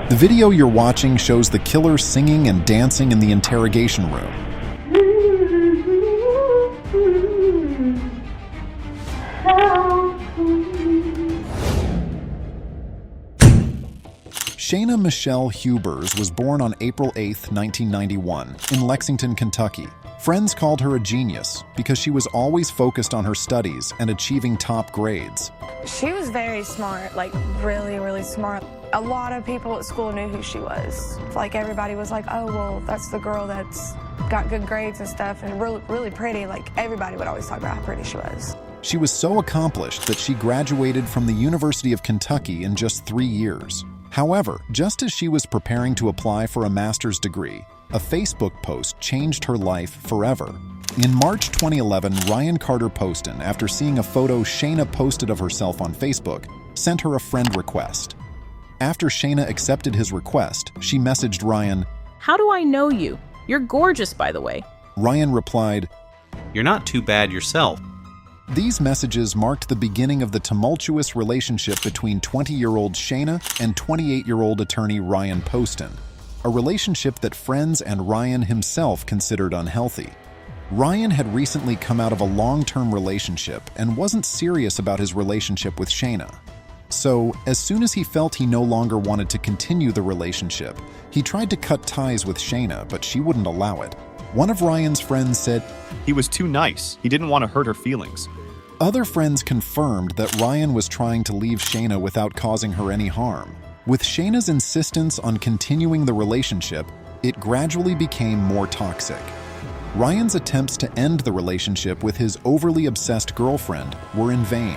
The video you're watching shows the killer singing and dancing in the interrogation room. Shayna Michelle Hubers was born on April 8, 1991, in Lexington, Kentucky. Friends called her a genius because she was always focused on her studies and achieving top grades. She was very smart, like really, really smart. A lot of people at school knew who she was. Like everybody was like, oh, well, that's the girl that's got good grades and stuff and really, really pretty. Like everybody would always talk about how pretty she was. She was so accomplished that she graduated from the University of Kentucky in just 3 years. However, just as she was preparing to apply for a master's degree, a Facebook post changed her life forever. In March 2011, Ryan Carter Poston, after seeing a photo Shayna posted of herself on Facebook, sent her a friend request. After Shayna accepted his request, she messaged Ryan, "How do I know you? You're gorgeous, by the way." Ryan replied, "You're not too bad yourself." These messages marked the beginning of the tumultuous relationship between 20-year-old Shayna and 28-year-old attorney Ryan Poston, a relationship that friends and Ryan himself considered unhealthy. Ryan had recently come out of a long-term relationship and wasn't serious about his relationship with Shayna. So, as soon as he felt he no longer wanted to continue the relationship, he tried to cut ties with Shayna, but she wouldn't allow it. One of Ryan's friends said, "He was too nice. He didn't want to hurt her feelings." Other friends confirmed that Ryan was trying to leave Shayna without causing her any harm. With Shayna's insistence on continuing the relationship, it gradually became more toxic. Ryan's attempts to end the relationship with his overly obsessed girlfriend were in vain.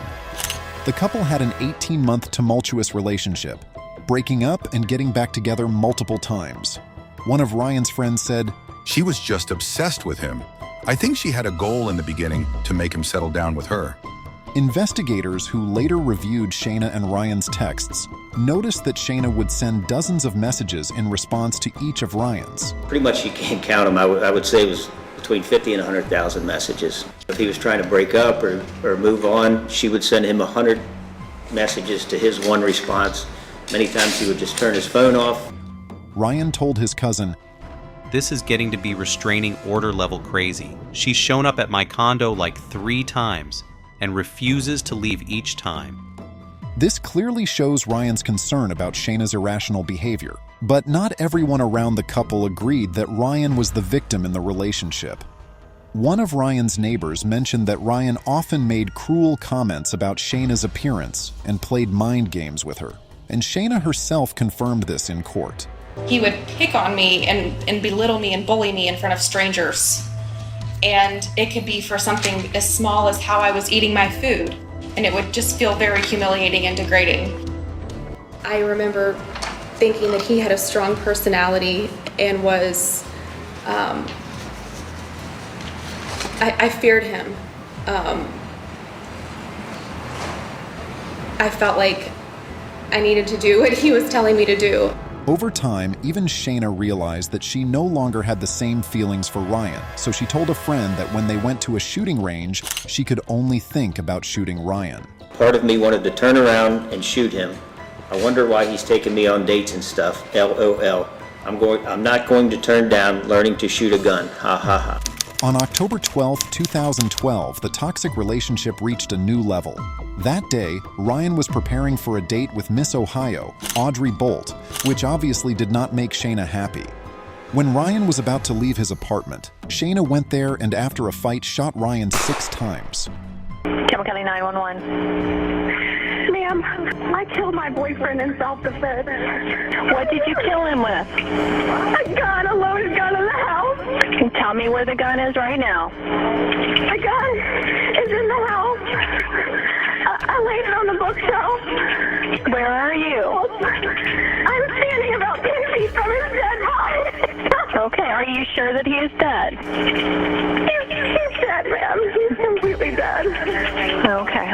The couple had an 18-month tumultuous relationship, breaking up and getting back together multiple times. One of Ryan's friends said, "She was just obsessed with him. I think she had a goal in the beginning to make him settle down with her." Investigators who later reviewed Shayna and Ryan's texts noticed that Shayna would send dozens of messages in response to each of Ryan's. Pretty much you can't count them. I would say it was between 50 and 100,000 messages. If he was trying to break up or move on, she would send him 100 messages to his one response. Many times he would just turn his phone off. Ryan told his cousin, "This is getting to be restraining order level crazy. She's shown up at my condo like 3 times and refuses to leave each time." This clearly shows Ryan's concern about Shayna's irrational behavior, but not everyone around the couple agreed that Ryan was the victim in the relationship. One of Ryan's neighbors mentioned that Ryan often made cruel comments about Shayna's appearance and played mind games with her, and Shayna herself confirmed this in court. He would pick on me and belittle me and bully me in front of strangers. And it could be for something as small as how I was eating my food. And it would just feel very humiliating and degrading. I remember thinking that he had a strong personality and was, I feared him. I felt like I needed to do what he was telling me to do. Over time, even Shayna realized that she no longer had the same feelings for Ryan, so she told a friend that when they went to a shooting range, she could only think about shooting Ryan. Part of me wanted to turn around and shoot him. I wonder why he's taking me on dates and stuff. LOL. I'm not going to turn down learning to shoot a gun. Ha ha ha. On October 12, 2012, the toxic relationship reached a new level. That day, Ryan was preparing for a date with Miss Ohio, Audrey Bolt, which obviously did not make Shayna happy. When Ryan was about to leave his apartment, Shayna went there and after a fight shot Ryan 6 times. Campbell County 911. Ma'am, I killed my boyfriend in self-defense. What did you kill him with? A gun, a loaded gun in the house. Tell me where the gun is right now. The gun is in the house. I laid it on the bookshelf. Where are you? I'm standing about 10 feet from his dead body. Okay, are you sure that he is dead? He's dead, ma'am. He's completely dead. Okay.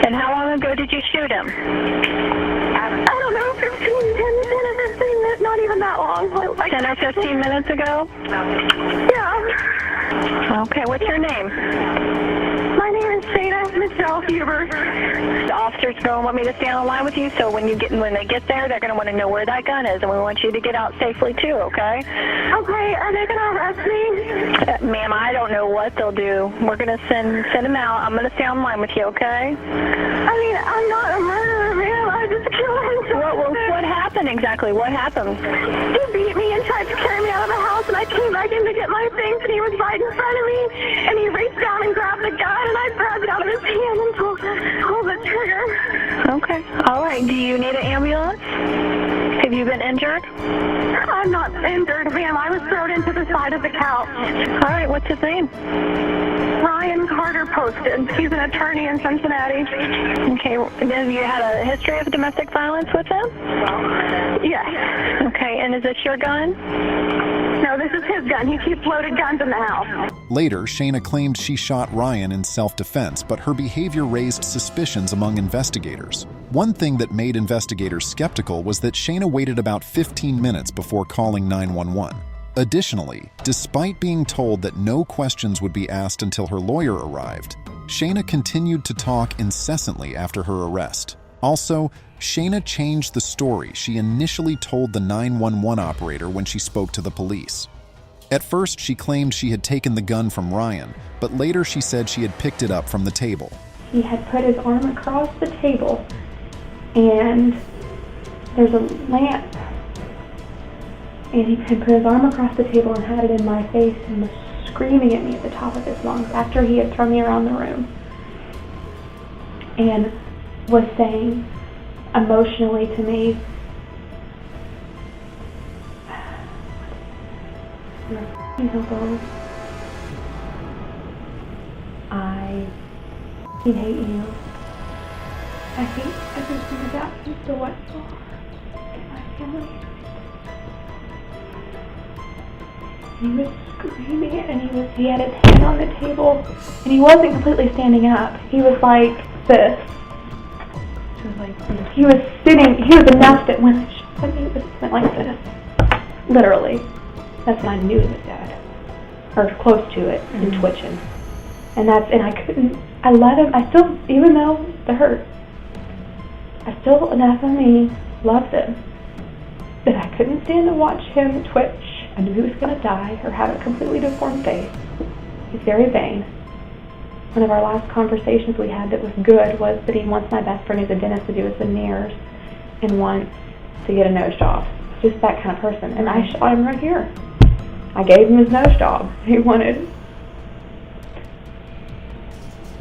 And how long ago did you shoot him? I don't know, 10 or 15 minutes, not even that long. Like 10 or 15 minutes ago? Yeah. Okay, what's your name? My name is Shayna Michelle Huber. The officers don't want me to stand on line with you, so when they get there, they're going to want to know where that gun is, and we want you to get out safely too, okay? Okay, are they going to arrest me? Ma'am, I don't know what they'll do. We're going to send them out. I'm going to stay on line with you, okay? I mean, I'm not a murderer, ma'am. I just killed him. What happened exactly? What happened? He beat me and tried to carry me out of the house, and I came back in to get my things, and he was right in front of me, and he reached down and grabbed the gun, and I grabbed it out of his hand and pulled the trigger. Okay. All right. Do you need an ambulance? Have you been injured? I'm not injured, ma'am. I was thrown into the side of the couch. All right. What's his name? Ryan Carter Poston. He's an attorney in Cincinnati. Okay. Have you had a history of domestic violence with him? Yes. Okay. And is this your gun? No, this is his gun. He keeps loaded guns in the house. Later, Shayna claimed she shot Ryan in self-defense, but her behavior raised suspicions among investigators. One thing that made investigators skeptical was that Shayna waited about 15 minutes before calling 911. Additionally, despite being told that no questions would be asked until her lawyer arrived, Shayna continued to talk incessantly after her arrest. Also, Shayna changed the story she initially told the 911 operator when she spoke to the police. At first, she claimed she had taken the gun from Ryan, but later she said she had picked it up from the table. He had put his arm across the table, and there's a lamp, and he had put his arm across the table and had it in my face and was screaming at me at the top of his lungs after he had thrown me around the room, and was saying emotionally to me, "You're f***ing hillbilly. I hate you. I hate everything about you, so what you are in my family." And he was screaming it, and he had his hand on the table, and he wasn't completely standing up. He was like this. He was sitting, he was enough that when I shot him, he went like this. Literally. That's when I knew he was dead. Or close to it, and twitching. And I let him, I still, even though the hurt, I still, enough of me, loved him. But I couldn't stand to watch him twitch. I knew he was going to die or have a completely deformed face. He's very vain. One of our last conversations we had that was good was that he wants my best friend who's a dentist to do his veneers and wants to get a nose job. Just that kind of person. And I shot him right here. I gave him his nose job. He wanted.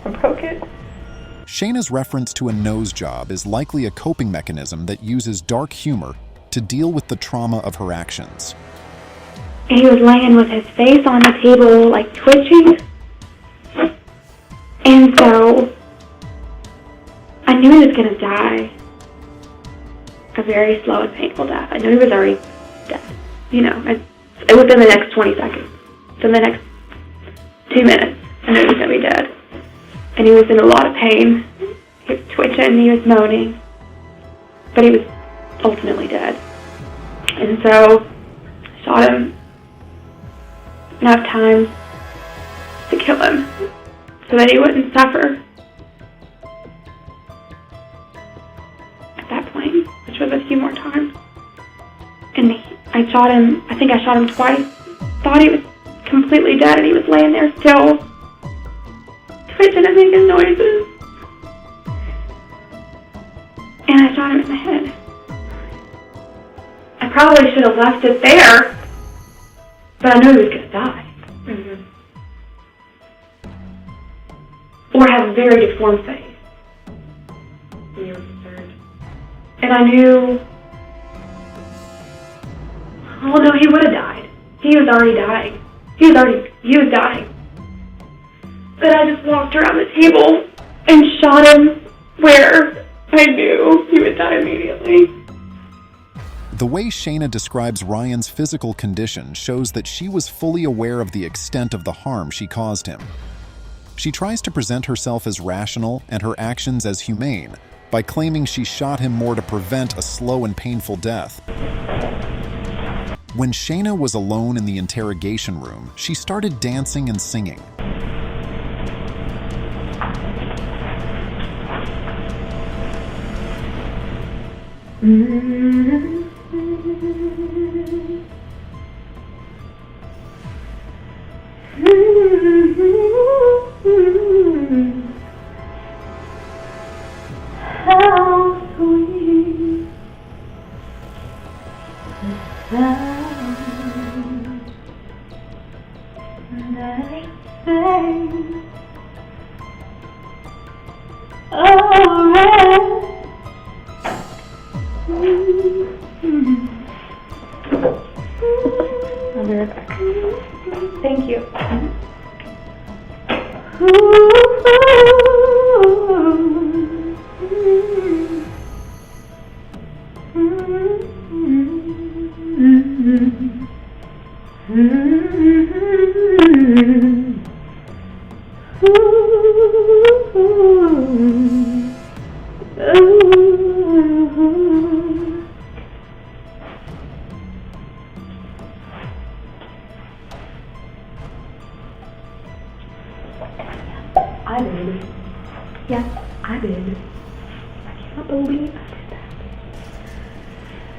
I broke it. Shayna's reference to a nose job is likely a coping mechanism that uses dark humor to deal with the trauma of her actions. And he was laying with his face on the table, like twitching. And so I knew he was going to die a very slow and painful death. I knew he was already dead, within the next 20 seconds. So the next 2 minutes, I knew he was going to be dead. And he was in a lot of pain. He was twitching, he was moaning, but he was ultimately dead. And so I shot him enough times to kill him, so that he wouldn't suffer at that point, which was a few more times. And I shot him, I think I shot him twice, thought he was completely dead, and he was laying there still, twitching and making noises. And I shot him in the head. I probably should have left it there, but I knew he was going to die. Mm-hmm. Or have a very deformed face. And you were concerned. And I knew, oh no, he would have died. He was already dying. He was dying. But I just walked around the table and shot him where I knew he would die immediately. The way Shayna describes Ryan's physical condition shows that she was fully aware of the extent of the harm she caused him. She tries to present herself as rational and her actions as humane by claiming she shot him more to prevent a slow and painful death. When Shayna was alone in the interrogation room, she started dancing and singing. How sweet the sound that sings I'll be right back. Thank you. I did. Yes, I did. I can't believe I did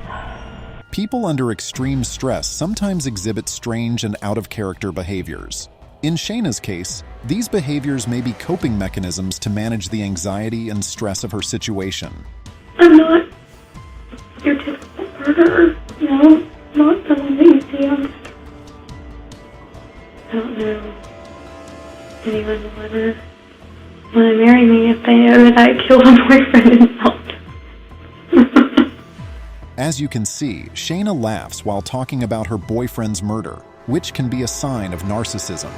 that. People under extreme stress sometimes exhibit strange and out-of-character behaviors. In Shayna's case, these behaviors may be coping mechanisms to manage the anxiety and stress of her situation. I'm not your typical murderer. No, not someone that you see on. I don't know anyone will ever want to marry me if they know that I killed a boyfriend and helped. As you can see, Shayna laughs while talking about her boyfriend's murder, which can be a sign of narcissism.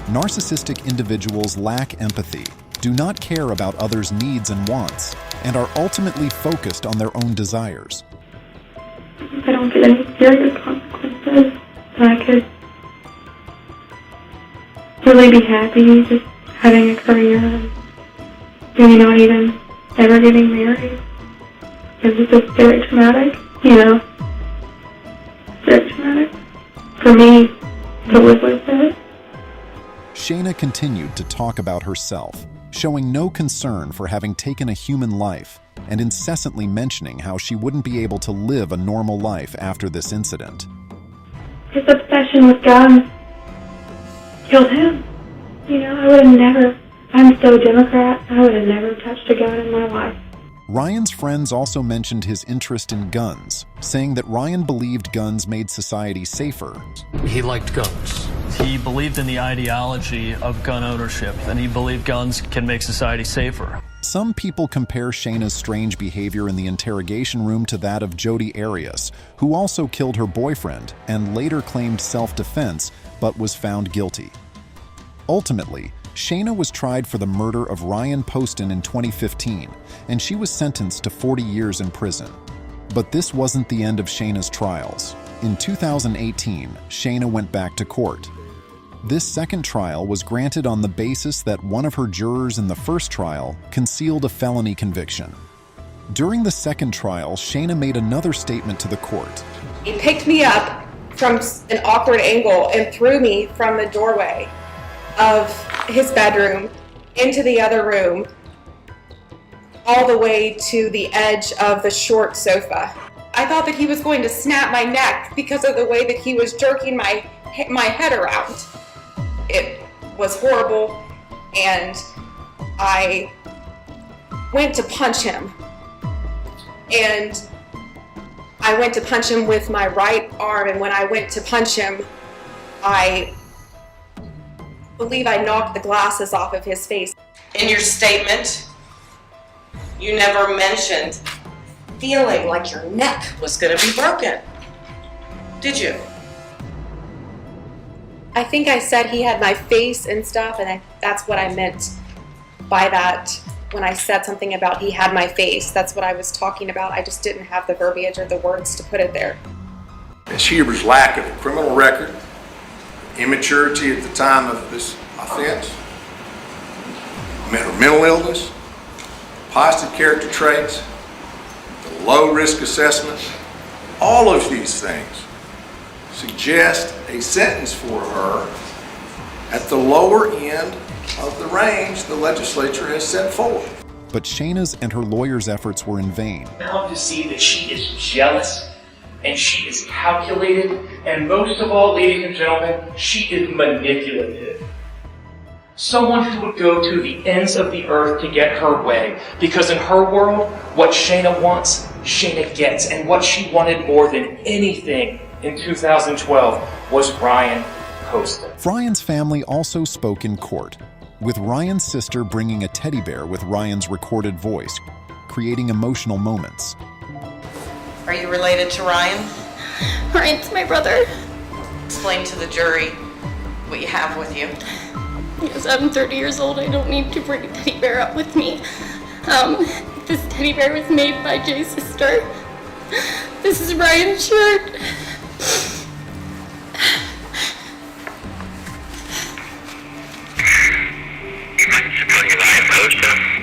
Narcissistic individuals lack empathy, do not care about others' needs and wants, and are ultimately focused on their own desires. If I don't get any serious consequences, then I could really be happy just having a career and maybe not even ever getting married. Because it's just very traumatic, you know? Very traumatic for me to live with it. Shayna continued to talk about herself, showing no concern for having taken a human life and incessantly mentioning how she wouldn't be able to live a normal life after this incident. His obsession with guns killed him. You know, I would have never, I'm so Democrat, I would have never touched a gun in my life. Ryan's friends also mentioned his interest in guns, saying that Ryan believed guns made society safer. He liked guns. He believed in the ideology of gun ownership, and he believed guns can make society safer. Some people compare Shayna's strange behavior in the interrogation room to that of Jodi Arias, who also killed her boyfriend and later claimed self-defense but was found guilty. Ultimately, Shayna was tried for the murder of Ryan Poston in 2015, and she was sentenced to 40 years in prison. But this wasn't the end of Shayna's trials. In 2018, Shayna went back to court. This second trial was granted on the basis that one of her jurors in the first trial concealed a felony conviction. During the second trial, Shayna made another statement to the court. He picked me up from an awkward angle and threw me from the doorway of his bedroom into the other room, all the way to the edge of the short sofa. I thought that he was going to snap my neck because of the way that he was jerking my head around. It was horrible, and I went to punch him. And I went to punch him with my right arm, and when I went to punch him, I believe I knocked the glasses off of his face. In your statement, you never mentioned feeling like your neck was going to be broken, did you? I think I said he had my face and stuff, and that's what I meant by that when I said something about he had my face. That's what I was talking about. I just didn't have the verbiage or the words to put it there. Ms. Huber's lack of a criminal record, immaturity at the time of this offense, mental illness, positive character traits, the low risk assessment, all of these things suggest a sentence for her at the lower end of the range the legislature has set forth. but Shayna's and her lawyer's efforts were in vain. Come to see that she is jealous, and she is calculated, and most of all, ladies and gentlemen, she is manipulative. Someone who would go to the ends of the earth to get her way, because in her world, what Shayna wants, Shayna gets, and what she wanted more than anything in 2012 was Ryan Poston. Ryan's family also spoke in court, with Ryan's sister bringing a teddy bear with Ryan's recorded voice, creating emotional moments. Are you related to Ryan? Ryan's my brother. Explain to the jury what you have with you. Because I'm 30 years old, I don't need to bring a teddy bear up with me. This teddy bear was made by Jay's sister. This is Ryan's shirt.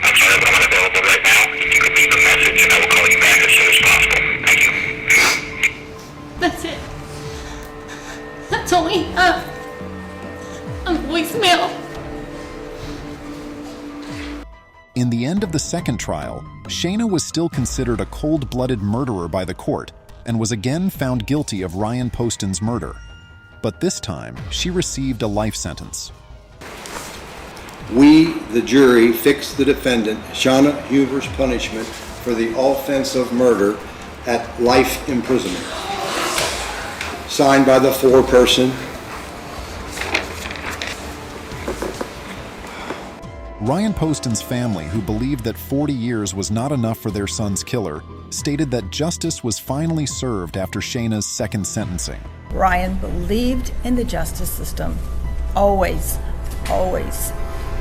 I'm sorry, but I'm unavailable right now. If you could leave a message and I will call you back as soon as possible. Thank you. That's it. That's all we have. A voicemail. In the end of the second trial, Shayna was still considered a cold-blooded murderer by the court and was again found guilty of Ryan Poston's murder. But this time, she received a life sentence. We, the jury, fixed the defendant, Shayna Huber's punishment for the offense of murder at life imprisonment. Signed by the foreperson. Ryan Poston's family, who believed that 40 years was not enough for their son's killer, stated that justice was finally served after Shayna's second sentencing. Ryan believed in the justice system, always, always,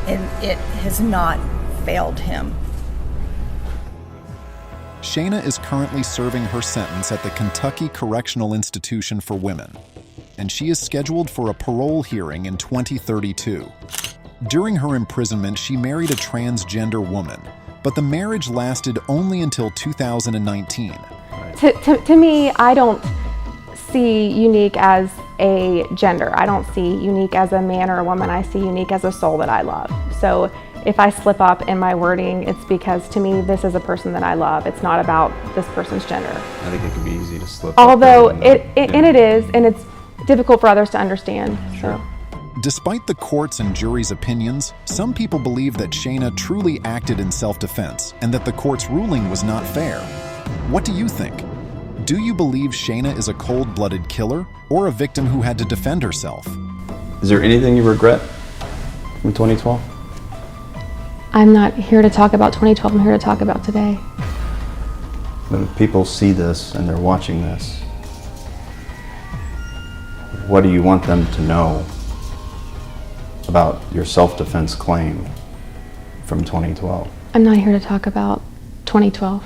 and it has not failed him. Shayna is currently serving her sentence at the Kentucky Correctional Institution for Women, and she is scheduled for a parole hearing in 2032. During her imprisonment, she married a transgender woman, but the marriage lasted only until 2019. To me, I don't see unique as a gender. I don't see unique as a man or a woman. I see unique as a soul that I love. So if I slip up in my wording, it's because to me, this is a person that I love. It's not about this person's gender. I think it can be easy to slip Although up. And it is, and it's difficult for others to understand. Sure. So. Despite the court's and jury's opinions, some people believe that Shayna truly acted in self-defense and that the court's ruling was not fair. What do you think? Do you believe Shayna is a cold-blooded killer or a victim who had to defend herself? Is there anything you regret from 2012? I'm not here to talk about 2012, I'm here to talk about today. When people see this and they're watching this, what do you want them to know about your self-defense claim from 2012? I'm not here to talk about 2012.